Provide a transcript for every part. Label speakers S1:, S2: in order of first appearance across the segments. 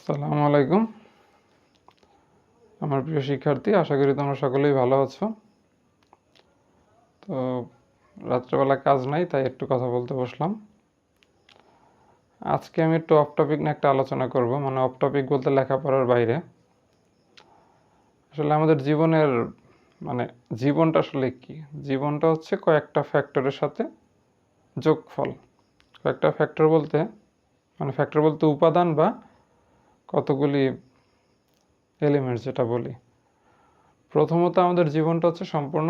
S1: আসসালামু আলাইকুম। আমার প্রিয় শিক্ষার্থী, আশা করি তোমরা সকলেই ভালো আছো। তো রাত্রেবেলা কাজ নাই, তাই একটু কথা বলতে বসলাম। আজকে আমি একটু অফ টপিক নিয়ে একটা আলোচনা করব, মানে অফ টপিক বলতে লেখাপড়ার বাইরে। আসলে আমাদের জীবনের মানে জীবনটা আসলে কি? জীবনটা হচ্ছে কয়েকটা ফ্যাক্টরের সাথে যোগফল। কয়েকটা ফ্যাক্টর বলতে ফ্যাক্টর বলতে উপাদান বা কতগুলি এলিমেন্টস যেটা বলি। প্রথমত আমাদের জীবনটা হচ্ছে সম্পূর্ণ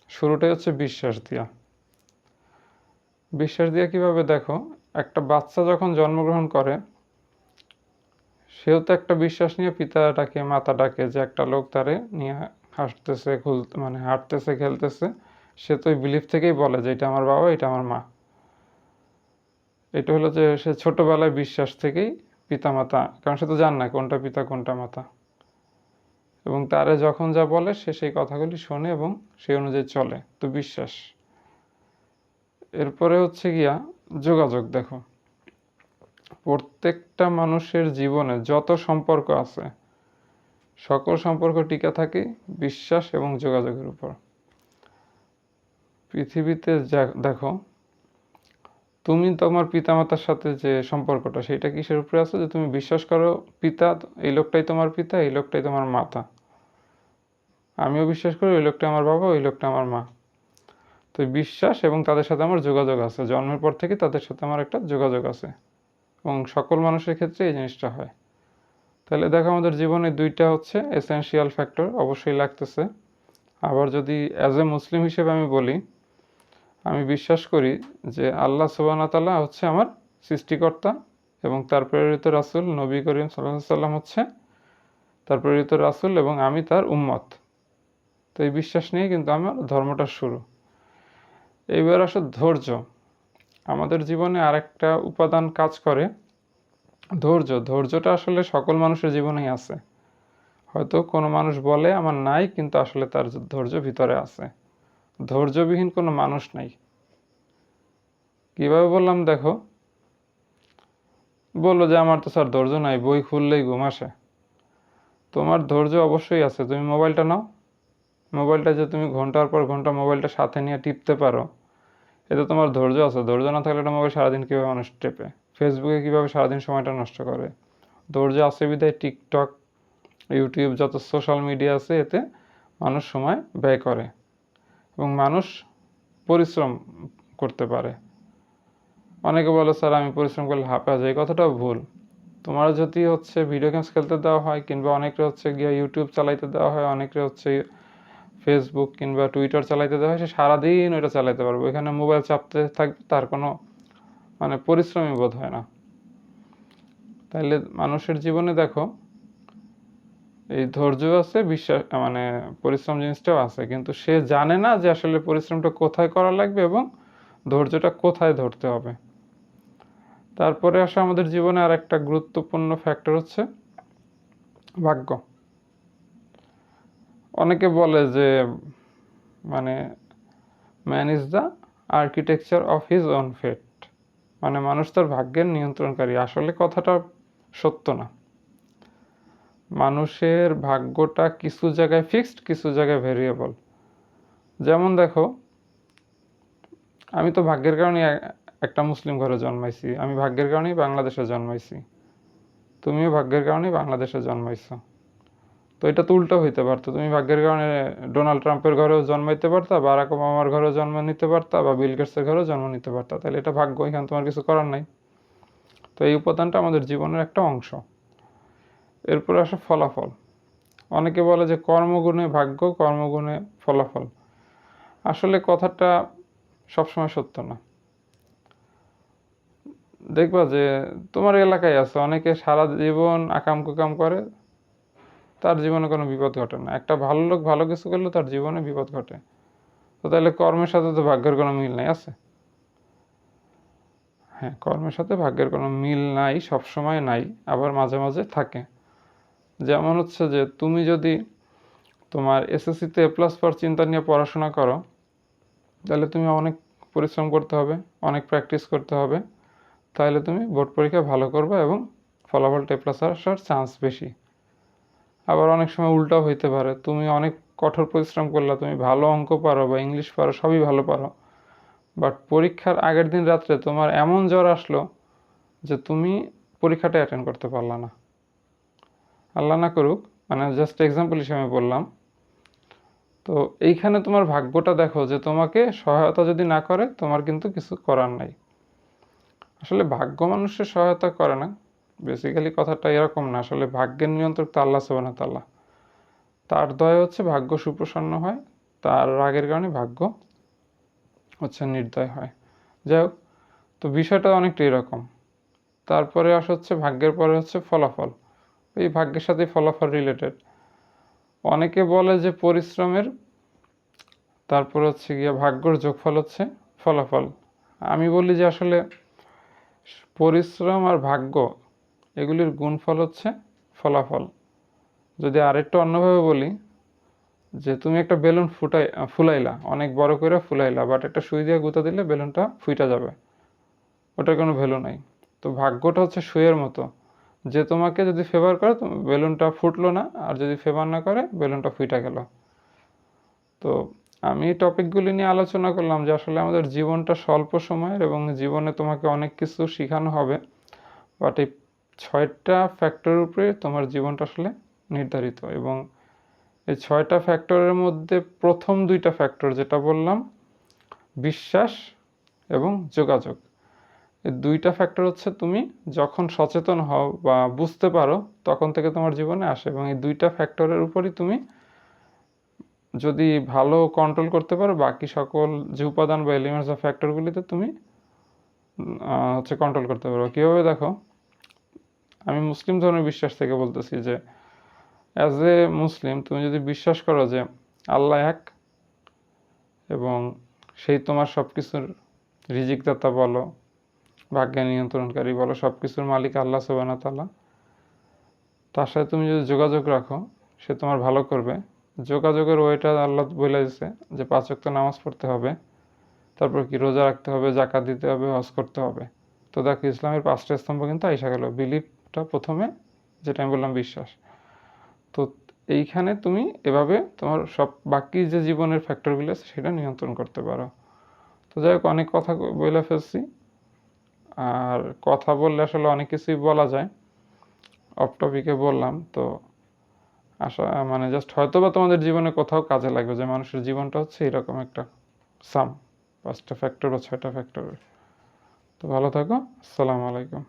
S1: শুরুটাই হচ্ছে বিশ্বাস দিয়া। বিশ্বাস দিয়ে কীভাবে দেখো, একটা বাচ্চা যখন জন্মগ্রহণ করে সেও তো একটা বিশ্বাস নিয়ে পিতাটাকে মাতাটাকে যে একটা লোক তারে নিয়ে হাসতেছে হাঁটতেছে খেলতেছে, সে তো ওই বিলিফ থেকেই বলে যে এটা আমার বাবা, এটা আমার মা। এটা হলো যে সে ছোটবেলায় বিশ্বাস থেকেই পিতা মাতা, কারণ সে তো জান না কোনটা পিতা কোনটা মাতা, এবং তারে যখন যা বলে সে সেই কথাগুলি শোনে এবং সেই অনুযায়ী চলে, তো বিশ্বাস। এরপরে হচ্ছে গিয়া যোগাযোগ। দেখো, প্রত্যেকটা মানুষের জীবনে যত সম্পর্ক আছে সকল সম্পর্ক টিকে থাকে বিশ্বাস এবং যোগাযোগের উপর। পৃথিবীতে দেখো, তুমি তোমার পিতামাতার সাথে যে সম্পর্কটা, সেটা কিসের উপরে আছে? যে তুমি বিশ্বাস করো পিতা, এই লোকটাই তোমার পিতা, এই লোকটাই তোমার মাতা। আমিও বিশ্বাস করি ওই লোকটা আমার বাবা, ওই লোকটা আমার মা। তো বিশ্বাস এবং তাদের সাথে আমার যোগাযোগ আছে, জন্মের পর থেকে তাদের সাথে আমার একটা যোগাযোগ আছে, এবং সকল মানুষের ক্ষেত্রে এই জিনিসটা হয়। তাহলে দেখো, আমাদের জীবনে দুইটা হচ্ছে এসেনশিয়াল ফ্যাক্টর অবশ্যই লাগতেছে। আবার যদি অ্যাজ এ মুসলিম হিসেবে আমি বলি, আমি বিশ্বাস করি যে আল্লাহ সুবহানাহু ওয়া তাআলা হচ্ছে আমার সৃষ্টিকর্তা, এবং তার প্রেরিত রাসূল নবী করিম সাল্লাল্লাহু আলাইহি সাল্লাম হচ্ছে তার প্রেরিত রাসূল, এবং আমি তার উম্মত। তো এই বিশ্বাস নিয়ে কিন্তু আমার ধর্মটা শুরু। এইবার আসলে ধৈর্য। আমাদের জীবনে আরেকটা উপাদান কাজ করে, ধৈর্য। ধৈর্যটা আসলে সকল মানুষের জীবনেই আছে। হয়তো কোনো মানুষ বলে আমার নাই, কিন্তু আসলে তার ধৈর্য ভিতরে আছে। ধৈর্যবিহীন কোনো মানুষ নাই। কিভাবে বললাম দেখো, বললো যে আমার তো স্যার ধৈর্য নাই, বই খুললেই ঘুম আসে। তোমার ধৈর্য অবশ্যই আছে। তুমি মোবাইলটা নাও, মোবাইলটা যে তুমি ঘন্টার পর ঘন্টা মোবাইলটা সাথে নিয়ে টিপতে পারো, এতে তোমার ধৈর্য আছে। ধৈর্য না থাকলে একটা মোবাইল সারাদিন কীভাবে মানুষ টেপে, ফেসবুকে কীভাবে সারাদিন সময়টা নষ্ট করে। ধৈর্য আছে বিধায় টিকটক, ইউটিউব, যত সোশ্যাল মিডিয়া আছে এতে মানুষ সময় ব্যয় করে, এবং মানুষ পরিশ্রম করতে পারে। অনেকে বলে স্যার আমি পরিশ্রম করলে হাঁপা যায়, এই কথাটাও ভুল। তোমার যদি হচ্ছে ভিডিও গেমস খেলতে দেওয়া হয়, কিংবা অনেকে হচ্ছে গিয়ে ইউটিউব চালাইতে দেওয়া হয়, অনেকে হচ্ছে ফেসবুক কিংবা টুইটার চালাইতে দেওয়া হয়, সে সারাদিন ওইটা চালাইতে পারবে। এখানে মোবাইল চাপতে থাকবে, তার কোনো পরিশ্রমই বোধ হয় না। তাইলে মানুষের জীবনে দেখো, এই ধৈর্য আছে, বিশ্বাস পরিশ্রম জিনিসটাও আছে, কিন্তু সে জানে না যে আসলে পরিশ্রমটা কোথায় করা লাগবে এবং ধৈর্যটা কোথায় ধরতে হবে। তারপরে আসে আমাদের জীবনে আর একটা গুরুত্বপূর্ণ ফ্যাক্টর হচ্ছে ভাগ্য। অনেকে বলে যে man is the architecture of his own fate, মানুষ তার ভাগ্যের নিয়ন্ত্রণকারী। আসলে কথাটা সত্য না। মানুষের ভাগ্যটা কিছু জায়গায় ফিক্সড, কিছু জায়গায় ভেরিয়েবল। যেমন দেখো, আমি তো ভাগ্যের কারণে একটা মুসলিম ঘরে জন্মাইছি, আমি ভাগ্যের কারণেই বাংলাদেশে জন্মাইছি, তুমিও ভাগ্যের কারণেই বাংলাদেশে জন্মাইছো। তো এটা তো উল্টো হইতে পারতো, তুমি ভাগ্যের কারণে ডোনাল্ড ট্রাম্পের ঘরেও জন্মাইতে পারতা, বারাক ওবামার ঘরেও জন্ম নিতে পারতা, বা বিল গেটসের ঘরেও জন্ম নিতে পারতা। তাহলে এটা ভাগ্য, এখানে তোমার কিছু করার নাই। তো এই উপাদানটা আমাদের জীবনের একটা অংশ। এরপর আসে ফলাফল। অনেকে বলে যে কর্মগুণে ভাগ্য, কর্মগুণে ফলাফল। আসলে কথাটা সবসময় সত্য না। দেখবা যে তোমার এলাকায় আছে অনেকে সারা জীবন আকাম কুকাম করে, তার জীবনে কোনো বিপদ ঘটে না। একটা ভালো লোক ভালো কিছু করলে তার জীবনে বিপদ ঘটে। তো তাহলে কর্মের সাথে তো ভাগ্যের কোনো মিল নাই? আছে। হ্যাঁ, কর্মের সাথে ভাগ্যের কোনো মিল নাই, সবসময় নাই, আবার মাঝে মাঝে থাকে। যেমন হচ্ছে যে তুমি যদি তোমার এসএসসিতে A+ পাওয়ার চিন্তা নিয়ে পড়াশোনা করো, তাহলে তুমি অনেক পরিশ্রম করতে হবে, অনেক প্র্যাকটিস করতে হবে, তাহলে তুমি বোর্ড পরীক্ষা ভালো করবে এবং ফলাফলটা এ প্লাস আসার চান্স বেশি। আবার অনেক সময় উল্টাও হইতে পারে, তুমি অনেক কঠোর পরিশ্রম করলে, তুমি ভালো অঙ্ক পারো বা ইংলিশ পারো, সবই ভালো পারো, বাট পরীক্ষার আগের দিন রাত্রে তোমার এমন জ্বর আসলো যে তুমি পরীক্ষাটা অ্যাটেন্ড করতে পারলা না। আল্লাহ না করুক, মানে জাস্ট এক্সাম্পল হিসেবে বললাম। তো এইখানে তোমার ভাগ্যটা দেখো, যে তোমাকে সহায়তা যদি না করে তোমার কিন্তু কিছু করার নাই। আসলে ভাগ্য মানুষের সহায়তা করে না, বেসিক্যালি কথাটা এরকম না। আসলে ভাগ্যের নিয়ন্ত্রক তো আল্লাহ সুবহানাহু ওয়া তাআলা। তার দয়া হচ্ছে ভাগ্য সুপ্রসন্ন হয়, তার রাগের কারণে ভাগ্য হচ্ছে নির্দয় হয়। যাই হোক, তো বিষয়টা অনেকটা এরকম। তারপরে আসা হচ্ছে ভাগ্যের পরে হচ্ছে ফলাফল। এই ভাগ্যের সাথে ফলাফল রিলেটেড। অনেকে বলে যে পরিশ্রমের তারপর হচ্ছে গিয়ে ভাগ্যর যোগফল হচ্ছে ফলাফল। আমি বলি যে আসলে পরিশ্রম আর ভাগ্য এগুলির গুণফল হচ্ছে ফলাফল। যদি আরেকটু অন্যভাবে বলি, যে তুমি একটা বেলুন ফুলাইলা, অনেক বড় করে ফুলাইলা, বাট একটা সুই দিয়ে গুঁতা দিলে বেলুনটা ফুইটা যাবে, ওটার কোনো ভ্যালু নাই। তো ভাগ্যটা হচ্ছে সুইয়ের মতো, যে তোমাকে যদি ফেভার করে বেলুনটা ফুটলো না, আর যদি ফেভার না করে বেলুনটা ফুইটা গেল। তো আমি এই টপিকগুলি নিয়ে আলোচনা করলাম যে আসলে আমাদের জীবনটা স্বল্প সময়ের এবং জীবনে তোমাকে অনেক কিছু শেখানো হবে, বাট এই 6টা ফ্যাক্টরের উপরে তোমার জীবনটা আসলে নির্ধারিত। এবং এই 6টা ফ্যাক্টরের মধ্যে প্রথম 2টা ফ্যাক্টর যেটা বললাম, বিশ্বাস এবং যোগাযোগ, এই 2টা ফ্যাক্টর হচ্ছে তুমি যখন সচেতন হও বা বুঝতে পারো তখন থেকে তোমার জীবনে আসে। এবং এই 2টা ফ্যাক্টরের উপরই তুমি যদি ভালো কন্ট্রোল করতে পারো, বাকি সকল যে উপাদান বা এলিমেন্টস বা ফ্যাক্টরগুলিতে তুমি হচ্ছে কন্ট্রোল করতে পারো। কীভাবে দেখো, আমি মুসলিম ধর্মের বিশ্বাস থেকে বলতেছি যে অ্যাজ এ মুসলিম তুমি যদি বিশ্বাস করো যে আল্লাহ এক এবং সেই তোমার সব কিছুর রিজিকদাতা বলো, ভাগ্য নিয়ন্ত্রণকারী বলো, সব কিছুর মালিক আল্লাহ সুবহানাহু ওয়া তাআলা, তার সাথে তুমি যদি যোগাযোগ রাখো সে তোমার ভালো করবে। যোগাযোগের ওয়েটা আল্লাহ বলে দিয়েছে যে 5 ওয়াক্ত নামাজ পড়তে হবে, তারপর কি রোজা রাখতে হবে, জাকাত দিতে হবে, হজ করতে হবে। তো দেখো ইসলামের 5টা স্তম্ভ কিন্তু আইসা গেল। বিলিফটা প্রথমে, যেটা আমি বললাম বিশ্বাস। তো এইখানে তুমি এভাবে তোমার সব বাকি যে জীবনের ফ্যাক্টরগুলো আছে সেটা নিয়ন্ত্রণ করতে পারো। তো যাই হোক, অনেক কথা বলে ফেলছি, আর কথা বললে আসলে অনেক কিছুই বলা যায়, অফ টপিকে বললাম তো। আশা মানে জাস্ট হয়তো বা তোমাদের জীবনে কোথাও কাজে লাগবে, যে মানুষের জীবনটা হচ্ছে এরকম একটা সাম 5টা ফ্যাক্টর বা 6টা ফ্যাক্টর। তো ভালো থাকো, আসসালামু আলাইকুম।